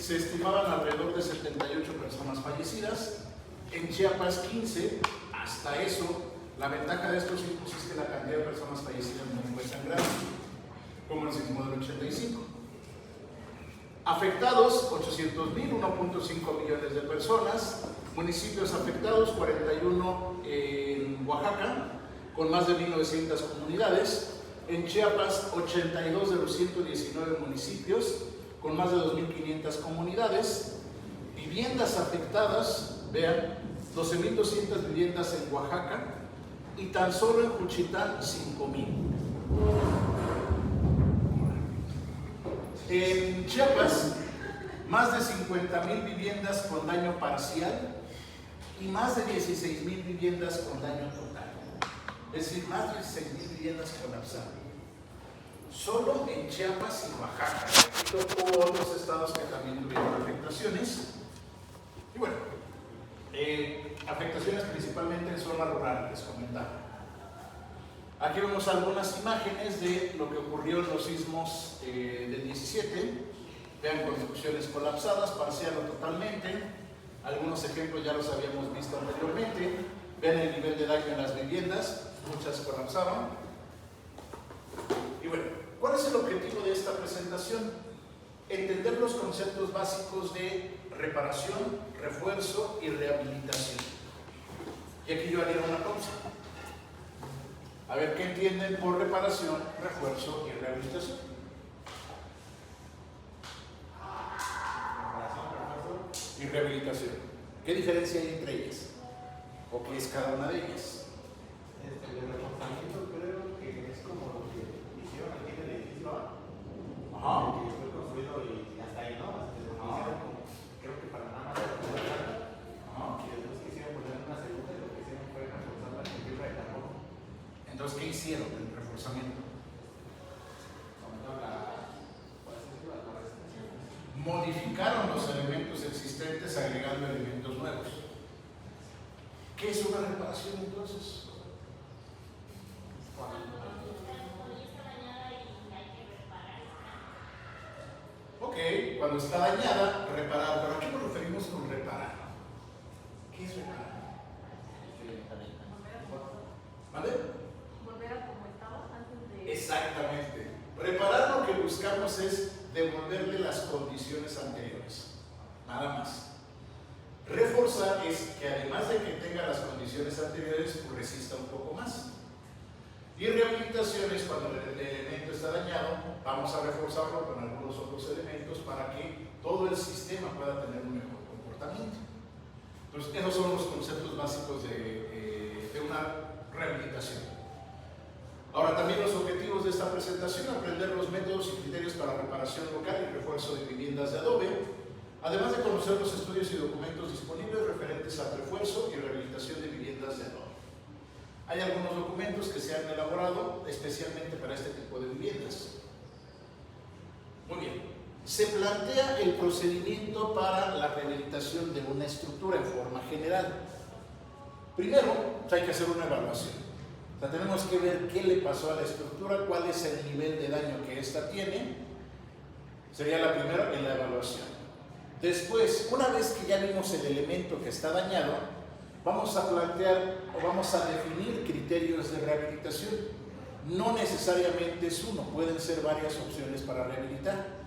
se estimaban alrededor de 78 personas fallecidas, en Chiapas 15, hasta eso. La ventaja de estos sismos es que la cantidad de personas fallecidas no fue tan grande como el sismo del 85. Afectados, 800,000, 1.5 millones de personas. Municipios afectados, 41 en Oaxaca, con más de 1,900 comunidades. En Chiapas, 82 de los 119 municipios, con más de 2,500 comunidades. Viviendas afectadas, vean, 12,200 viviendas en Oaxaca y tan solo en Juchitán 5,000. En Chiapas, más de 50,000 viviendas con daño parcial y más de 16,000 viviendas con daño total. Es decir, más de 16,000 viviendas colapsadas. Solo en Chiapas y Oaxaca. Hubo otros estados que también tuvieron afectaciones. Y bueno, afectaciones principalmente en zona rural, les comentaba. Aquí vemos algunas imágenes de lo que ocurrió en los sismos del 17. Vean construcciones colapsadas, parcial o totalmente. Algunos ejemplos ya los habíamos visto anteriormente. Vean el nivel de daño en las viviendas, muchas colapsaban. Y bueno, ¿cuál es el objetivo de esta presentación? Entender los conceptos básicos de reparación, refuerzo y rehabilitación. Y aquí yo haría una pausa. A ver qué entienden por reparación, refuerzo y rehabilitación. Y rehabilitación. ¿Qué diferencia hay entre ellas? ¿O qué es cada una de ellas? El reforzamiento creo que es como lo que hicieron aquí en el edificio A. Ajá. Que fue construido y hasta ahí, ¿no? Creo que para nada más reforzar. Y después quisieron poner una segunda y lo que hicieron fue reforzar la fibra de carbono. Entonces, ¿qué hicieron en el reforzamiento? Aumentaron la resistencia. Modificaron los elementos existentes agregando elementos nuevos. ¿Qué es una reparación entonces? Ok, cuando está dañada, reparar. ¿Pero a qué nos referimos con reparar? ¿Qué es reparar? ¿Vale? Volver a como estaba antes de... Exactamente. Reparar lo que buscamos es devolverle las condiciones anteriores. Nada más. Reforzar es que además de que tenga las condiciones anteriores, pues resista un poco más. Y rehabilitación es cuando el elemento está dañado, vamos a reforzarlo con algunos otros elementos para que todo el sistema pueda tener un mejor comportamiento. Entonces, esos son los conceptos básicos de una rehabilitación. Ahora, también los objetivos de esta presentación: aprender los métodos y criterios para reparación local y refuerzo de viviendas de adobe, además de conocer los estudios y documentos disponibles referentes al refuerzo y rehabilitación de viviendas de adobe. Hay algunos documentos que se han elaborado especialmente para este tipo de viviendas. Muy bien. Se plantea el procedimiento para la rehabilitación de una estructura en forma general. Primero, hay que hacer una evaluación. O sea, tenemos que ver qué le pasó a la estructura, cuál es el nivel de daño que ésta tiene. Sería la primera en la evaluación. Después, una vez que ya vimos el elemento que está dañado, vamos a plantear o vamos a definir criterios de rehabilitación. No necesariamente es uno, pueden ser varias opciones para rehabilitar.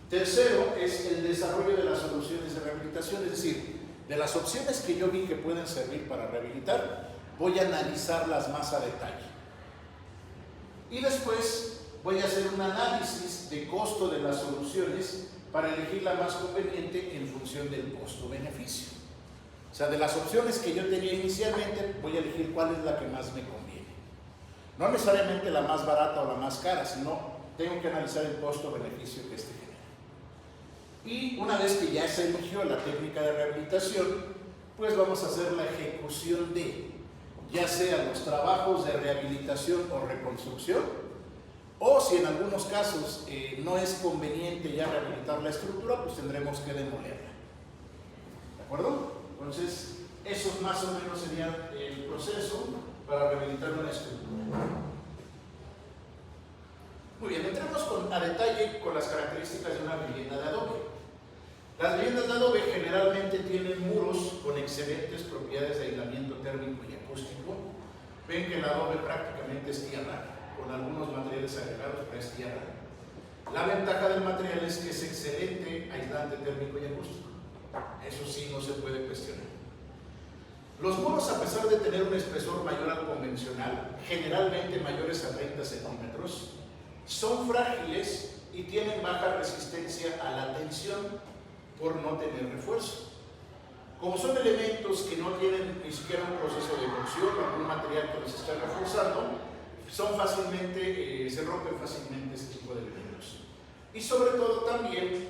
Tercero es el desarrollo de las soluciones de rehabilitación, es decir, de las opciones que yo vi que pueden servir para rehabilitar, voy a analizarlas más a detalle. Y después voy a hacer un análisis de costo de las soluciones para elegir la más conveniente en función del costo-beneficio. O sea, de las opciones que yo tenía inicialmente, voy a elegir cuál es la que más me conviene. No necesariamente la más barata o la más cara, sino tengo que analizar el costo-beneficio que este genera. Y una vez que ya se eligió la técnica de rehabilitación, pues vamos a hacer la ejecución de, ya sea los trabajos de rehabilitación o reconstrucción, o si en algunos casos no es conveniente ya rehabilitar la estructura, pues tendremos que demolerla. ¿De acuerdo? Entonces, eso más o menos sería el proceso para rehabilitar una estructura. Muy bien, entremos a detalle con las características de una vivienda de adobe. Las viviendas de adobe generalmente tienen muros con excelentes propiedades de aislamiento térmico y acústico. Ven que el adobe prácticamente es tierra, con algunos materiales agregados, pero es tierra. La ventaja del material es que es excelente aislante térmico y acústico. Eso sí, no se puede cuestionar. Los muros, a pesar de tener un espesor mayor al convencional, generalmente mayores a 30 centímetros, son frágiles y tienen baja resistencia a la tensión por no tener refuerzo. Como son elementos que no tienen ni siquiera un proceso de cocción o algún material que los está reforzando, son fácilmente, se rompen fácilmente ese tipo de elementos. Y sobre todo también,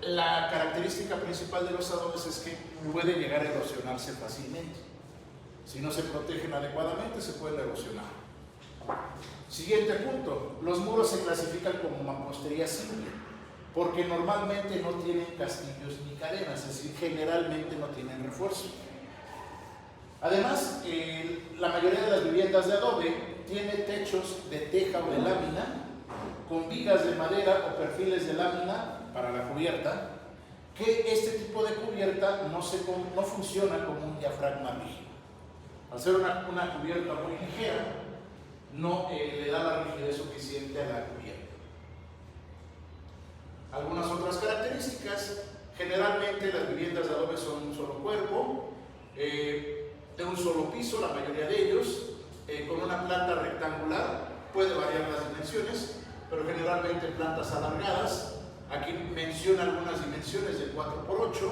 la característica principal de los adobes es que pueden llegar a erosionarse fácilmente. Si no se protegen adecuadamente, se pueden erosionar. Siguiente punto, los muros se clasifican como mampostería simple, porque normalmente no tienen castillos ni cadenas, es decir, generalmente no tienen refuerzo. Además, la mayoría de las viviendas de adobe tiene techos de teja o de lámina, con vigas de madera o perfiles de lámina para la cubierta, que este tipo de cubierta no funciona como un diafragma rígido. Al ser una cubierta muy ligera, no le da la rigidez suficiente a la cubierta. Algunas otras características: generalmente las viviendas de adobe son un solo cuerpo, de un solo piso, la mayoría de ellos, con una planta rectangular. Puede variar las dimensiones, pero generalmente plantas alargadas. Aquí menciona algunas dimensiones de 4×8.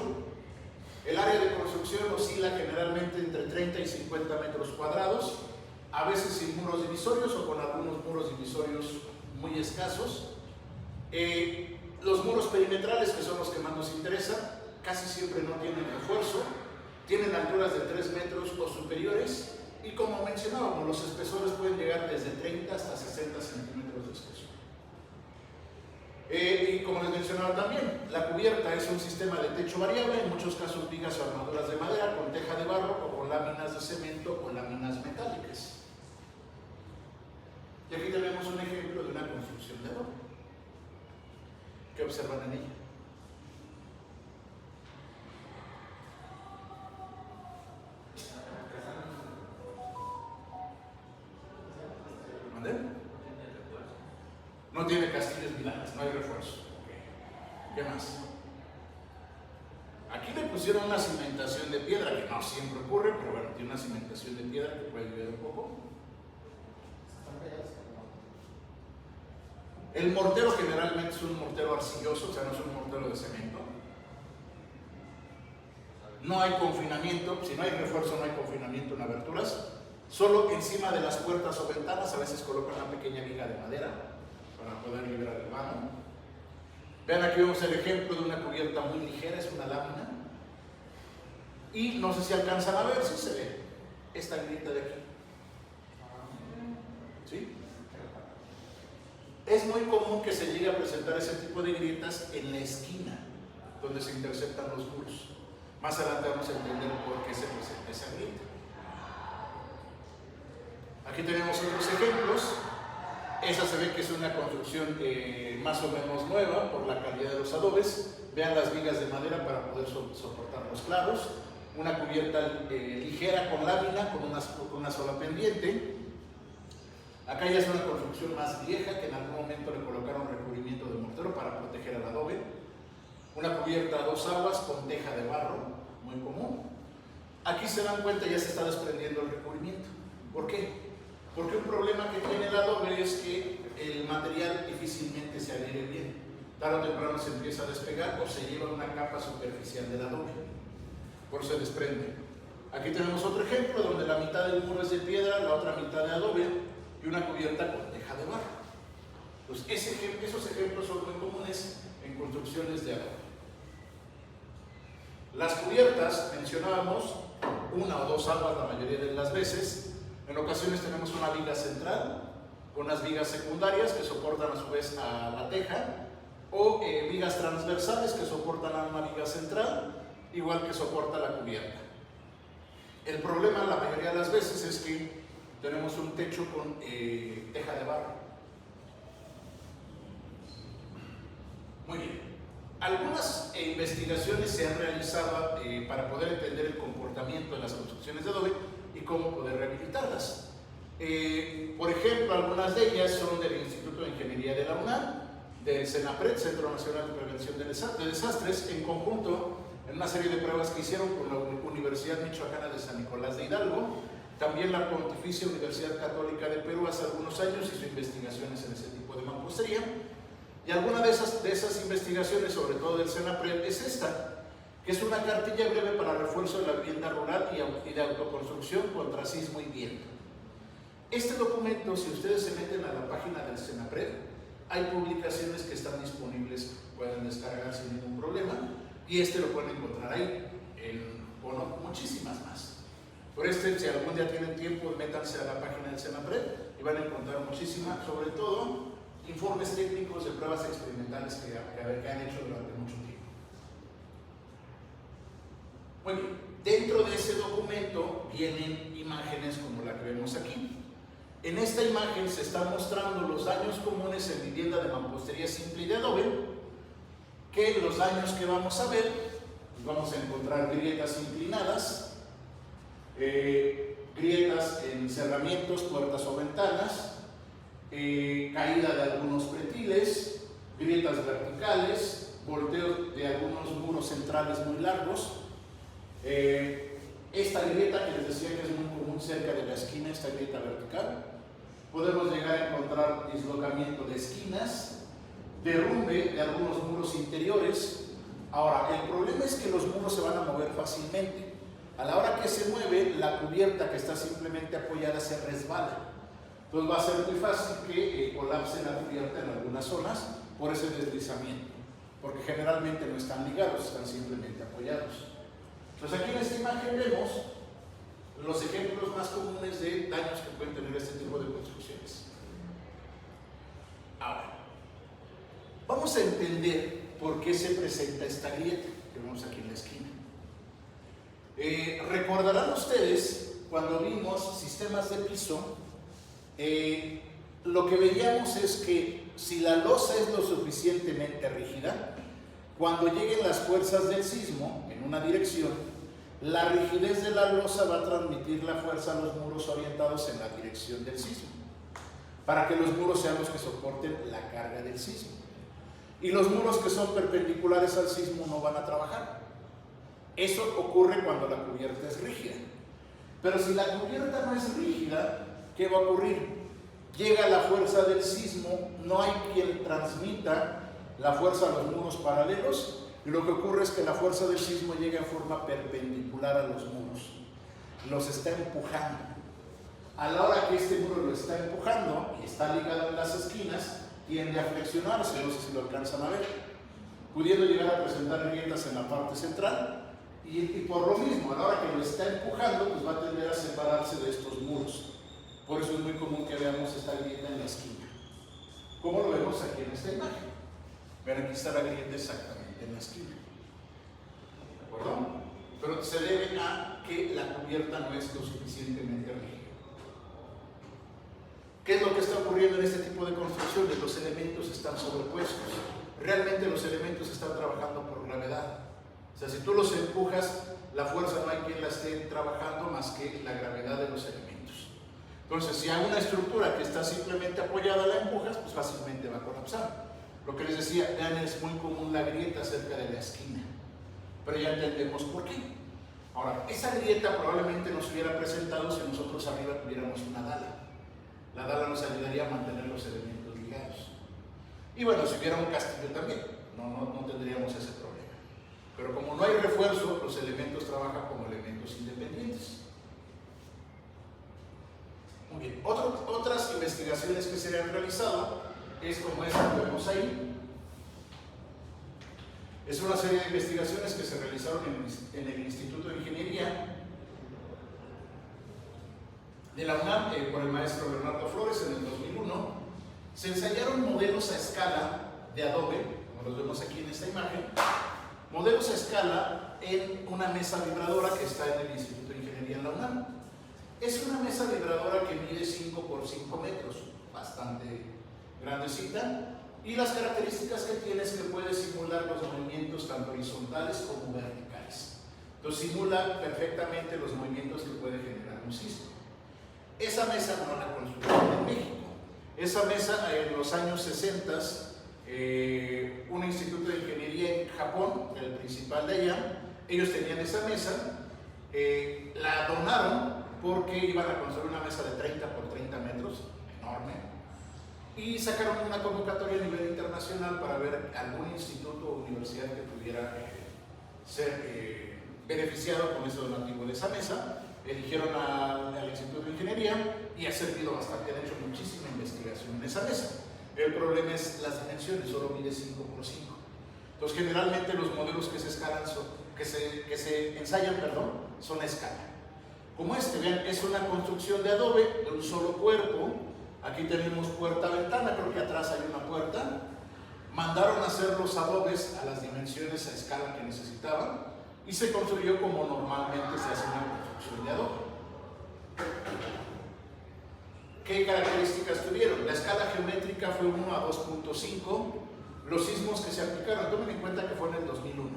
El área de construcción oscila generalmente entre 30 y 50 metros cuadrados, a veces sin muros divisorios o con algunos muros divisorios muy escasos. Los muros perimetrales, que son los que más nos interesan, casi siempre no tienen refuerzo, tienen alturas de 3 metros o superiores, y como mencionábamos, los espesores pueden llegar desde 30 hasta 60 centímetros de espesor. Y como les mencionaba también, la cubierta es un sistema de techo variable, en muchos casos vigas o armaduras de madera con teja de barro o con láminas de cemento o láminas metálicas. Y aquí tenemos un ejemplo de una construcción de adobe. ¿Qué observan en ella? ¿Mandé? No tiene castillos ni lajas, no hay refuerzo. ¿Qué más? Aquí le pusieron una cimentación de piedra, que no siempre ocurre, pero bueno, tiene una cimentación de piedra que puede ayudar un poco. El mortero generalmente es un mortero arcilloso, o sea, no es un mortero de cemento. No hay confinamiento, si no hay refuerzo no hay confinamiento en aberturas. Solo encima de las puertas o ventanas a veces colocan una pequeña viga de madera para poder liberar el vano. Vean, aquí vemos el ejemplo de una cubierta muy ligera, es una lámina. Y no sé si alcanzan a ver, si se ve esta grieta de aquí. ¿Sí? Es muy común que se llegue a presentar ese tipo de grietas en la esquina donde se interceptan los muros. Más adelante vamos a entender por qué se presenta esa grieta. Aquí tenemos otros ejemplos. Esa se ve que es una construcción más o menos nueva por la calidad de los adobes. Vean las vigas de madera para poder soportar los clavos. Una cubierta ligera con lámina, con una sola pendiente. Acá ya es una construcción más vieja, que en algún momento le colocaron recubrimiento de mortero para proteger al adobe. Una cubierta a 2 aguas con teja de barro, muy común. Aquí se dan cuenta, ya se está desprendiendo el recubrimiento. ¿Por qué? Porque un problema que tiene el adobe es que el material difícilmente se adhiere bien. Tarde o temprano se empieza a despegar o se lleva una capa superficial del adobe. Por eso se desprende. Aquí tenemos otro ejemplo donde la mitad del muro es de piedra, la otra mitad de adobe y una cubierta con teja de barro. Pues esos ejemplos son muy comunes en construcciones de adobe. Las cubiertas, mencionábamos, 1 o 2 aguas la mayoría de las veces. En ocasiones tenemos una viga central con unas vigas secundarias que soportan a su vez a la teja, o vigas transversales que soportan a una viga central, igual que soporta la cubierta. El problema la mayoría de las veces es que tenemos un techo con teja de barro. Muy bien. Algunas investigaciones se han realizado para poder entender el comportamiento de las construcciones de adobe y cómo poder rehabilitarlas. Por ejemplo, algunas de ellas son del Instituto de Ingeniería de la UNAM, del CENAPRED, Centro Nacional de Prevención de Desastres, en conjunto en una serie de pruebas que hicieron con la Universidad Michoacana de San Nicolás de Hidalgo. También la Pontificia Universidad Católica de Perú hace algunos años hizo investigaciones en ese tipo de mampostería. Y alguna de esas investigaciones, sobre todo del CENAPRED, es esta, que es una cartilla breve para refuerzo de la vivienda rural y de autoconstrucción contra sismo y viento. Este documento, si ustedes se meten a la página del CENAPRED, hay publicaciones que están disponibles, pueden descargar sin ningún problema, y lo pueden encontrar ahí, bueno, muchísimas más. Por si algún día tienen tiempo, métanse a la página del CENAPRED y van a encontrar muchísimas, sobre todo, informes técnicos de pruebas experimentales que han hecho durante mucho tiempo. Muy bien, dentro de ese documento vienen imágenes como la que vemos aquí. En esta imagen se están mostrando los daños comunes en vivienda de mampostería simple y de adobe, que los daños que vamos a ver, vamos a encontrar grietas inclinadas, grietas en cerramientos, puertas o ventanas, caída de algunos pretiles, grietas verticales, volteos de algunos muros centrales muy largos. Esta grieta que les decía que es muy común cerca de la esquina, esta grieta vertical, podemos llegar a encontrar dislocamiento de esquinas, derrumbe de algunos muros interiores. Ahora, el problema es que los muros se van a mover fácilmente. A la hora que se mueve, la cubierta que está simplemente apoyada se resbala. Entonces va a ser muy fácil que colapse la cubierta en algunas zonas por ese deslizamiento, porque generalmente no están ligados, están simplemente apoyados. Entonces aquí en esta imagen vemos los ejemplos más comunes de daños que pueden tener este tipo de construcciones. Ahora, vamos a entender por qué se presenta esta grieta que vemos aquí en la esquina. Recordarán ustedes cuando vimos sistemas de piso, lo que veíamos es que si la losa es lo suficientemente rígida, cuando lleguen las fuerzas del sismo en una dirección, la rigidez de la losa va a transmitir la fuerza a los muros orientados en la dirección del sismo, para que los muros sean los que soporten la carga del sismo. Y los muros que son perpendiculares al sismo no van a trabajar. Eso ocurre cuando la cubierta es rígida. Pero si la cubierta no es rígida, ¿qué va a ocurrir? Llega la fuerza del sismo, no hay quien transmita la fuerza a los muros paralelos, y lo que ocurre es que la fuerza del sismo llega en forma perpendicular a los muros, los está empujando. A la hora que este muro lo está empujando y está ligado en las esquinas, tiende a flexionarse, no sé si lo alcanzan a ver, pudiendo llegar a presentar grietas en la parte central, y por lo mismo, a la hora que lo está empujando, pues va a tender a separarse de estos muros. Por eso es muy común que veamos esta grieta en la esquina, como lo vemos aquí en esta imagen. Ven, aquí está la grieta exactamente en la esquina, ¿de acuerdo? Pero se debe a que la cubierta no es lo suficientemente rígida. ¿Qué es lo que está ocurriendo en este tipo de construcciones? Los elementos están sobrepuestos. Realmente los elementos están trabajando por gravedad. O sea, si tú los empujas, la fuerza no hay quien la esté trabajando más que la gravedad de los elementos. Entonces, si hay una estructura que está simplemente apoyada, la empujas, pues fácilmente va a colapsar. Lo que les decía, vean, es muy común la grieta cerca de la esquina, pero ya entendemos por qué. Ahora, esa grieta probablemente nos hubiera presentado si nosotros arriba tuviéramos una dala. La dala nos ayudaría a mantener los elementos ligados. Y bueno, si hubiera un castillo también, no tendríamos ese problema. Pero como no hay refuerzo, los elementos trabajan como elementos independientes. Muy bien, otras investigaciones que se han realizado es como esta que vemos ahí. Es una serie de investigaciones que se realizaron en el Instituto de Ingeniería de la UNAM por el maestro Bernardo Flores en el 2001. Se ensayaron modelos a escala de adobe, como los vemos aquí en esta imagen, modelos a escala en una mesa vibradora que está en el Instituto de Ingeniería en la UNAM. Es una mesa vibradora que mide 5 por 5 metros, bastante grandecita, y las características que tiene es que puede simular los movimientos tanto horizontales como verticales. Entonces simula perfectamente los movimientos que puede generar un sismo. Esa mesa no la construyeron en México. Esa mesa en los años 60, un instituto de ingeniería en Japón, el principal de allá, ellos tenían esa mesa, la donaron porque iban a construir una mesa de 30 por 30 metros, enorme, y sacaron una convocatoria a nivel internacional para ver algún instituto o universidad que pudiera ser beneficiado con ese donativo de esa mesa. Eligieron al Instituto de Ingeniería y ha servido bastante, han hecho muchísima investigación en esa mesa. El problema es las dimensiones, solo mide 5 por 5. Entonces generalmente los modelos que se escalan que se ensayan, son a escala. Como este, vean, es una construcción de adobe de un solo cuerpo. Aquí tenemos puerta-ventana, creo que atrás hay una puerta. Mandaron a hacer los adobes a las dimensiones a escala que necesitaban y se construyó como normalmente se hace una construcción de adobe. ¿Qué características tuvieron? La escala geométrica fue 1 a 2.5. Los sismos que se aplicaron, tomen en cuenta que fue en el 2001.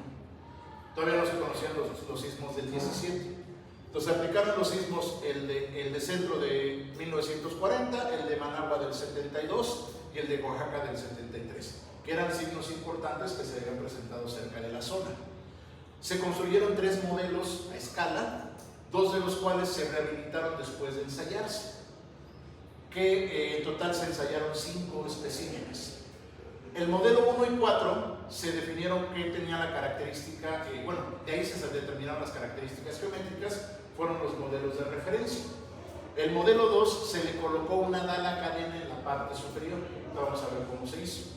Todavía no se conocían los sismos del 17. Entonces aplicaron los sismos, el de centro de 1940, el de Managua del 72 y el de Oaxaca del 73, que eran signos importantes que se habían presentado cerca de la zona. Se construyeron 3 modelos a escala, 2 de los cuales se rehabilitaron después de ensayarse, que en total se ensayaron 5 especímenes. El modelo 1 y 4 se definieron que tenían la característica, de ahí se determinaron las características geométricas, fueron los modelos de referencia. El modelo 2 se le colocó una dala cadena en la parte superior, vamos a ver cómo se hizo.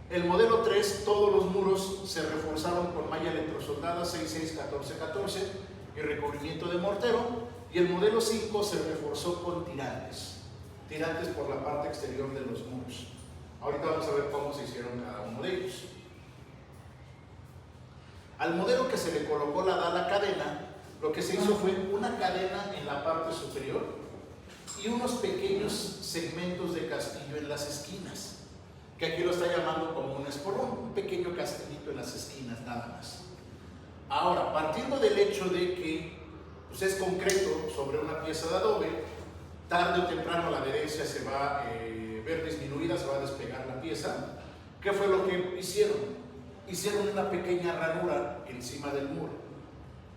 El modelo 3, todos los muros se reforzaron con malla electrosoldada 66-14-14 y recubrimiento de mortero, y el modelo 5 se reforzó con tirantes por la parte exterior de los muros. Ahorita vamos a ver cómo se hicieron cada uno de ellos. Al modelo que se le colocó la dala cadena, lo que se hizo fue una cadena en la parte superior y unos pequeños segmentos de castillo en las esquinas, que aquí lo está llamando como un esporrón, un pequeño castillito en las esquinas nada más. Ahora, partiendo del hecho de que es concreto sobre una pieza de adobe, tarde o temprano la adherencia se va a ver disminuida, se va a despegar la pieza. ¿Qué fue lo que hicieron? Hicieron una pequeña ranura encima del muro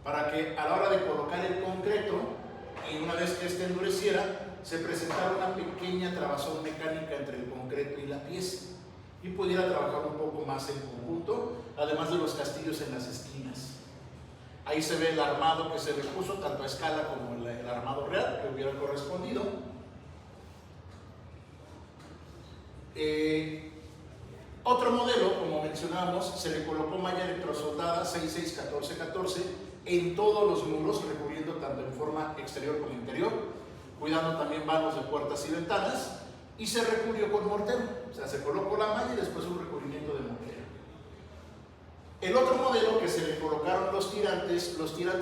para que a la hora de colocar el concreto y una vez que este endureciera, se presentara una pequeña trabazón mecánica entre el concreto y la pieza y pudiera trabajar un poco más en conjunto, además de los castillos en las esquinas. Ahí se ve el armado que se le puso, tanto a escala como el armado real que hubiera correspondido. Otro modelo, como mencionábamos, se le colocó malla electrosoldada 66-14-14 en todos los muros, recubriendo tanto en forma exterior como interior, cuidando también vanos de puertas y ventanas, y se recubrió con mortero. O sea, se colocó la malla y después un recubrimiento de mortero. El otro modelo que se le colocaron los tirantes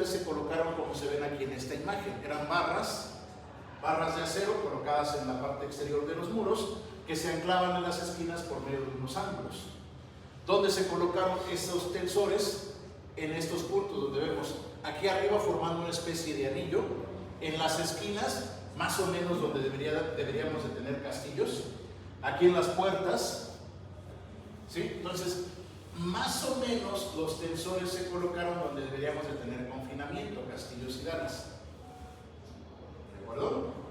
se colocaron como se ven aquí en esta imagen. Eran barras de acero colocadas en la parte exterior de los muros que se anclaban en las esquinas por medio de unos ángulos, donde se colocaron estos tensores en estos puntos donde vemos aquí arriba formando una especie de anillo, en las esquinas más o menos donde deberíamos de tener castillos, aquí en las puertas, ¿sí? Entonces más o menos los tensores se colocaron donde deberíamos de tener confinamiento, castillos y dalas. ¿De acuerdo?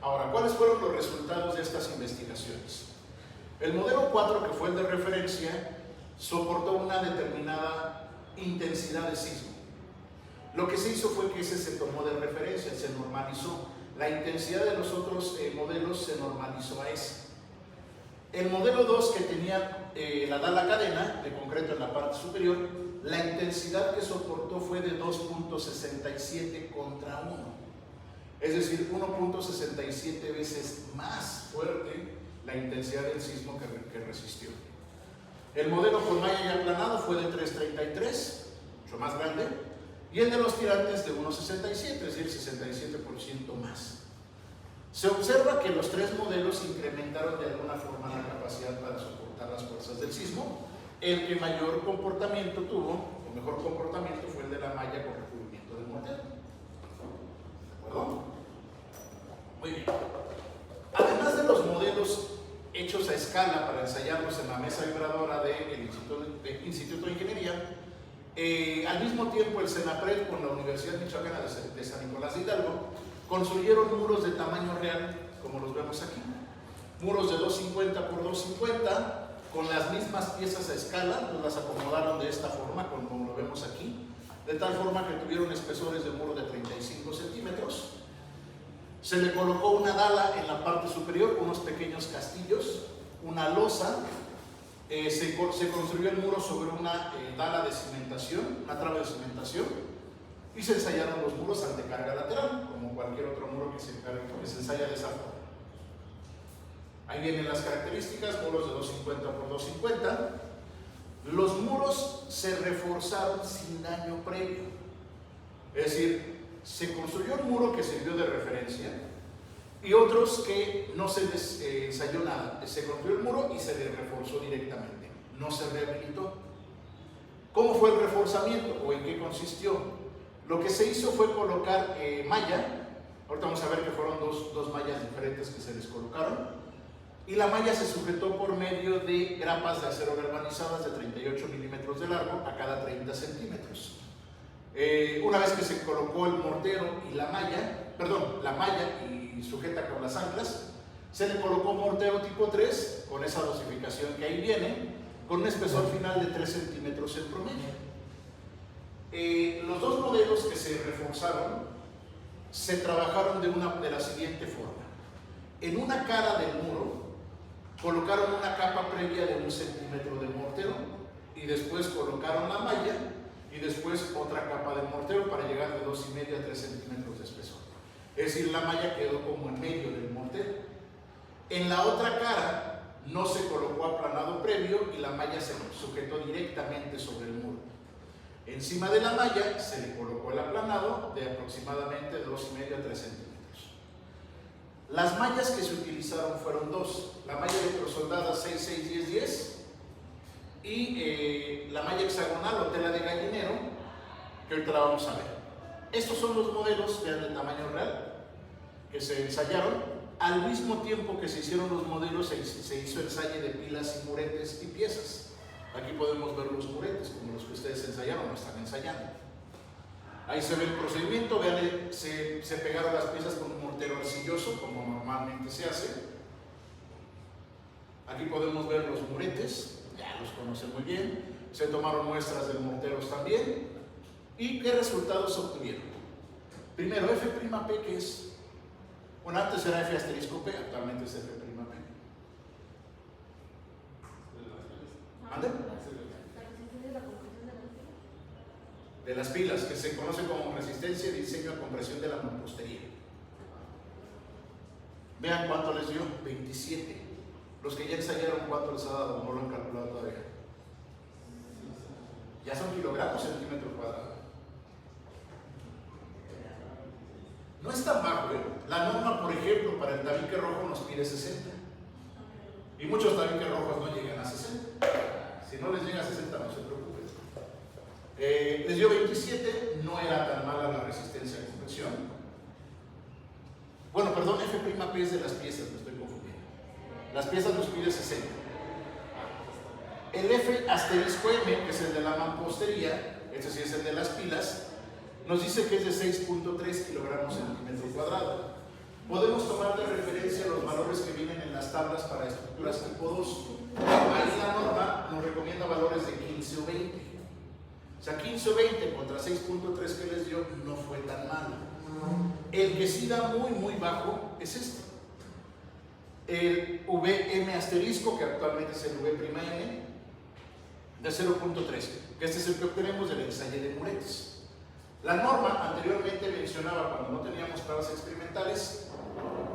Ahora, ¿cuáles fueron los resultados de estas investigaciones? El modelo 4, que fue el de referencia, soportó una determinada intensidad de sismo. Lo que se hizo fue que ese se tomó de referencia, se normalizó. La intensidad de los otros modelos se normalizó a ese. El modelo 2, que tenía la dala cadena de concreto en la parte superior, la intensidad que soportó fue de 2.67 contra 1. Es decir, 1.67 veces más fuerte la intensidad del sismo que resistió. El modelo con malla y aplanado fue de 3.33, mucho más grande, y el de los tirantes de 1.67, es decir, 67% más. Se observa que los 3 modelos incrementaron de alguna forma la capacidad para soportar las fuerzas del sismo, El que mayor comportamiento tuvo, o mejor comportamiento, fue el de la malla con recubrimiento de mortero. ¿De acuerdo? Muy bien. Además de los modelos hechos a escala para ensayarlos en la mesa vibradora del Instituto de Ingeniería, al mismo tiempo el Senapred con la Universidad Michoacana de San Nicolás de Hidalgo construyeron muros de tamaño real, como los vemos aquí. Muros de 250 por 250 con las mismas piezas a escala, pues las acomodaron de esta forma, como lo vemos aquí, de tal forma que tuvieron espesores de muro de 35 centímetros. Se le colocó una dala en la parte superior, unos pequeños castillos, una losa. Se construyó el muro sobre una dala de cimentación, una traba de cimentación, y se ensayaron los muros ante carga lateral, como cualquier otro muro que se ensaya de esa forma. Ahí vienen las características: muros de 250 por 250. Los muros se reforzaron sin daño previo, es decir, se construyó un muro que sirvió de referencia y otros que no se ensayó nada. Se construyó el muro y se le reforzó directamente, no se rehabilitó. ¿Cómo fue el reforzamiento o en qué consistió? Lo que se hizo fue colocar malla. Ahorita vamos a ver que fueron dos mallas diferentes que se les colocaron. Y la malla se sujetó por medio de grapas de acero galvanizadas de 38 milímetros de largo a cada 30 centímetros. Una vez que se colocó el mortero y la malla y sujeta con las anclas, se le colocó mortero tipo 3 con esa dosificación que ahí viene, con un espesor final de 3 centímetros en promedio. Los dos modelos que se reforzaron se trabajaron de la siguiente forma. En una cara del muro colocaron una capa previa de 1 centímetro de mortero y después colocaron la malla y después otra capa de mortero para llegar de 2,5 a 3 centímetros de espesor. Es decir, la malla quedó como en medio del mortero. En la otra cara no se colocó aplanado previo y la malla se sujetó directamente sobre el muro. Encima de la malla se le colocó el aplanado de aproximadamente 2,5 a 3 centímetros. Las mallas que se utilizaron fueron dos: la malla electrosoldada 6,6,10,10 y la malla hexagonal o tela de gallinero, que ahorita la vamos a ver. Estos son los modelos de tamaño real que se ensayaron. Al mismo tiempo que se hicieron los modelos, se hizo ensayo de pilas y muretes y piezas. Aquí podemos ver los muretes, como los que ustedes ensayaron o están ensayando. Ahí se ve el procedimiento. Vean, se pegaron las piezas con un mortero arcilloso, como normalmente se hace. Aquí podemos ver los muretes, ya los conocen muy bien. Se tomaron muestras de morteros también. ¿Y qué resultados se obtuvieron? Primero, F'P, que es, bueno, antes era F asterisco P, actualmente es F'P. ¿Ande? De las pilas, que se conoce como resistencia de diseño a compresión de la mampostería. Vean cuánto les dio: 27. Los que ya ensayaron, ¿cuánto les ha dado? No lo han calculado todavía. Ya son kilogramos centímetro cuadrado. No es tan bajo, ¿eh? La norma, por ejemplo, para el tabique rojo nos pide 60. Y muchos tabiques rojos no llegan a 60. Si no les llega a 60, no se preocupen. Les dio 27, no era tan mala la resistencia a compresión. Bueno, perdón, F'P es de las piezas, me estoy confundiendo. Las piezas nos pide 60. El F asterisco M, que es el de la mampostería, este sí es el de las pilas, nos dice que es de 6,3 kilogramos centímetro cuadrado. Podemos tomar de referencia los valores que vienen en las tablas para estructuras tipo 2. Ahí la norma nos recomienda valores de 15 o 20. O sea, 15 o 20 contra 6,3 que les dio no fue tan malo. El que sí da muy bajo es este. El VM asterisco, que actualmente es el V'M, de 0,3, que este es el que obtenemos del ensayo de muretes. La norma anteriormente mencionaba, cuando no teníamos pruebas experimentales,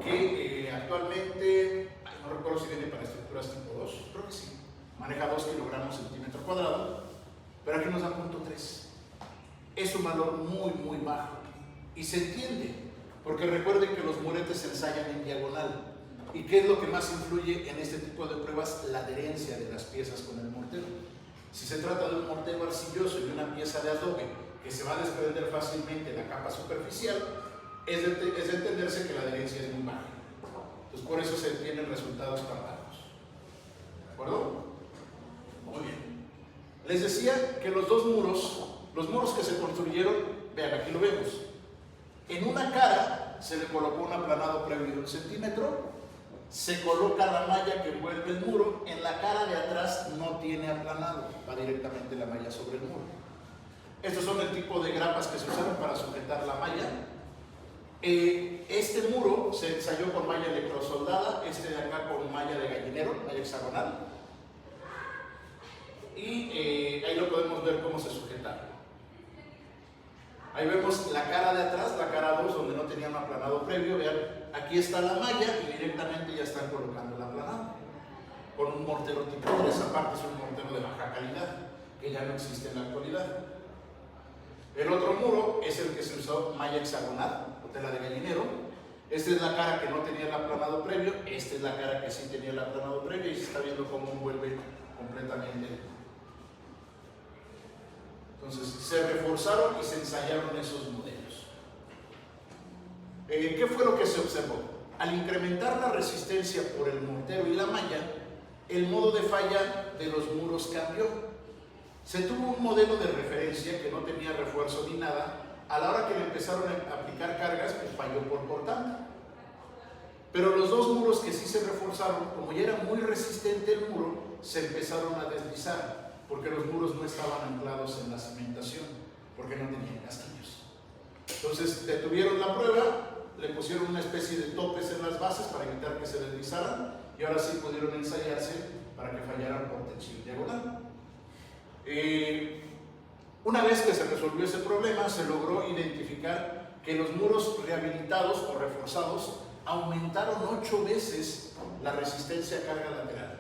que actualmente, no recuerdo si viene para estructuras tipo 2, creo que sí, maneja 2 kilogramos centímetro cuadrado, pero aquí nos da 0,3. Es un valor muy bajo y se entiende, porque recuerden que los muretes se ensayan en diagonal. ¿Y qué es lo que más influye en este tipo de pruebas? La adherencia de las piezas con el mortero. Si se trata de un mortero arcilloso y una pieza de adobe que se va a desprender fácilmente de la capa superficial, es de entenderse que la adherencia es muy baja. Entonces, por eso se obtienen resultados tan bajos. ¿De acuerdo? Muy bien. Les decía que los muros que se construyeron, vean, aquí lo vemos. En una cara se le colocó un aplanado previo de 1 centímetro, se coloca la malla que envuelve el muro, en la cara de atrás no tiene aplanado, va directamente la malla sobre el muro. Estos son el tipo de grapas que se usaron para sujetar la malla. Este muro se ensayó con malla electrosoldada, este de acá con malla de gallinero, malla hexagonal. Y ahí lo podemos ver cómo se sujeta. Ahí vemos la cara de atrás, la cara 2, donde no tenía un aplanado previo. Vean, aquí está la malla y directamente ya están colocando el aplanado. Con un mortero tipo 3, aparte es un mortero de baja calidad, que ya no existe en la actualidad. El otro muro es el que se usó malla hexagonal, o tela de gallinero. Esta es la cara que no tenía el aplanado previo, esta es la cara que sí tenía el aplanado previo y se está viendo cómo envuelve completamente. Entonces, se reforzaron y se ensayaron esos modelos. ¿Qué fue lo que se observó? Al incrementar la resistencia por el mortero y la malla, el modo de falla de los muros cambió. Se tuvo un modelo de referencia que no tenía refuerzo ni nada. A la hora que le empezaron a aplicar cargas, pues falló por cortante. Pero los dos muros que sí se reforzaron, como ya era muy resistente el muro, se empezaron a deslizar, porque los muros no estaban anclados en la cimentación, porque no tenían casquillos. Entonces detuvieron la prueba, le pusieron una especie de topes en las bases para evitar que se deslizaran, y ahora sí pudieron ensayarse para que fallaran por tensión diagonal. Una vez que se resolvió ese problema, se logró identificar que los muros rehabilitados o reforzados aumentaron 8 veces la resistencia a carga lateral,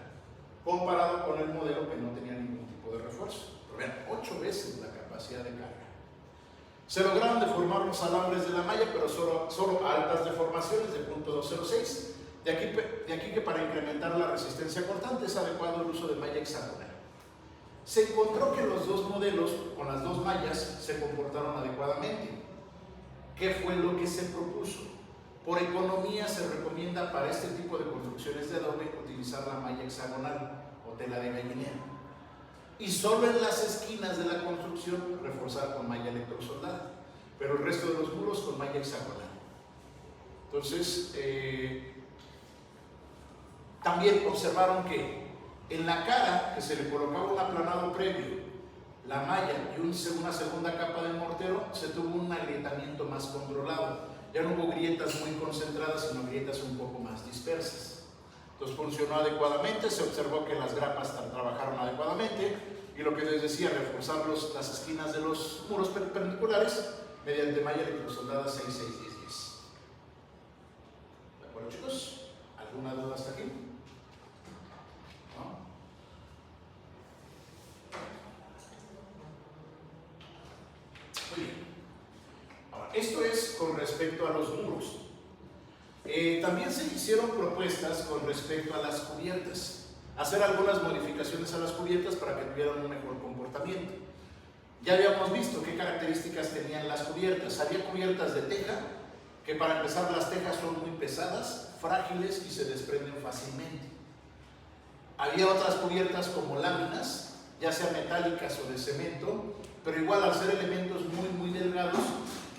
comparado con el modelo que no tenía ningún tipo de refuerzo. Pero vean, 8 veces la capacidad de carga. Se lograron deformar los alambres de la malla, pero solo a altas deformaciones de 0.206. De aquí que para incrementar la resistencia cortante es adecuado el uso de malla hexagonal. Se encontró que los dos modelos, con las dos mallas, se comportaron adecuadamente. ¿Qué fue lo que se propuso? Por economía se recomienda para este tipo de construcciones de adobe utilizar la malla hexagonal o tela de gallinero. Y solo en las esquinas de la construcción reforzar con malla electrosoldada, pero el resto de los muros con malla hexagonal. Entonces, también observaron que en la cara que se le colocaba un aplanado previo, la malla y una segunda capa de mortero, se tuvo un agrietamiento más controlado. Ya no hubo grietas muy concentradas, sino grietas un poco más dispersas. Entonces funcionó adecuadamente, se observó que las grapas trabajaron adecuadamente y lo que les decía, reforzar las esquinas de los muros perpendiculares mediante malla electrosoldada 66110. ¿De acuerdo, chicos? ¿Alguna duda hasta aquí? ¿No? Muy bien. Ahora, esto es con respecto a los muros. También se hicieron propuestas con respecto a las cubiertas, hacer algunas modificaciones a las cubiertas para que tuvieran un mejor comportamiento. Ya habíamos visto qué características tenían las cubiertas. Había cubiertas de teja, que para empezar las tejas son muy pesadas, frágiles y se desprenden fácilmente. Había otras cubiertas como láminas, ya sean metálicas o de cemento, pero igual al ser elementos muy delgados,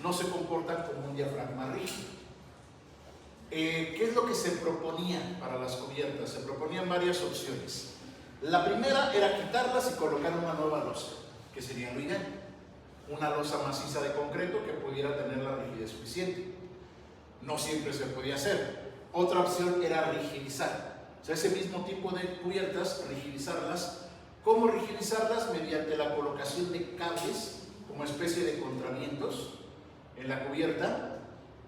no se comportan como un diafragma rígido. ¿Qué es lo que se proponía para las cubiertas? Se proponían varias opciones. La primera era quitarlas y colocar una nueva losa, que sería lo ideal. Una losa maciza de concreto que pudiera tener la rigidez suficiente. No siempre se podía hacer. Otra opción era rigidizar. O sea, ese mismo tipo de cubiertas, rigidizarlas. ¿Cómo rigidizarlas? Mediante la colocación de cables como especie de contravientos en la cubierta,